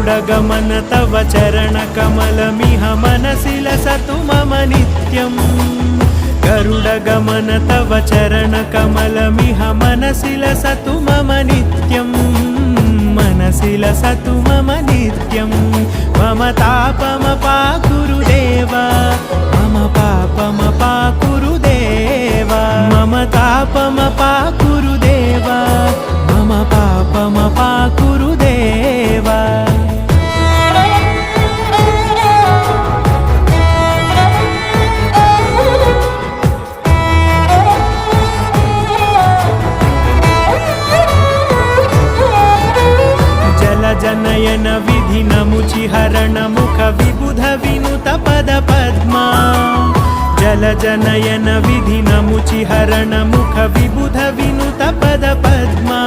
गरुडगमन तव चरणकमलमिह मनसि लसतु मम नित्यम् गरुडगमन तव चरणकमलमिह मनसि लसतु मम नित्यम् मनसि लसतु मम नित्यम् मम तापमपाकुरु देव मम पापमपाकुरु देव मम तापमपाकुरु देव मम पापमपाकुरु देव जनयन विधिनमुचिहरण मुख विबुध विनुत पद पद्मा जल जनयन विधिनमुचिहरण मुख विबुध विनुत पद पद्मा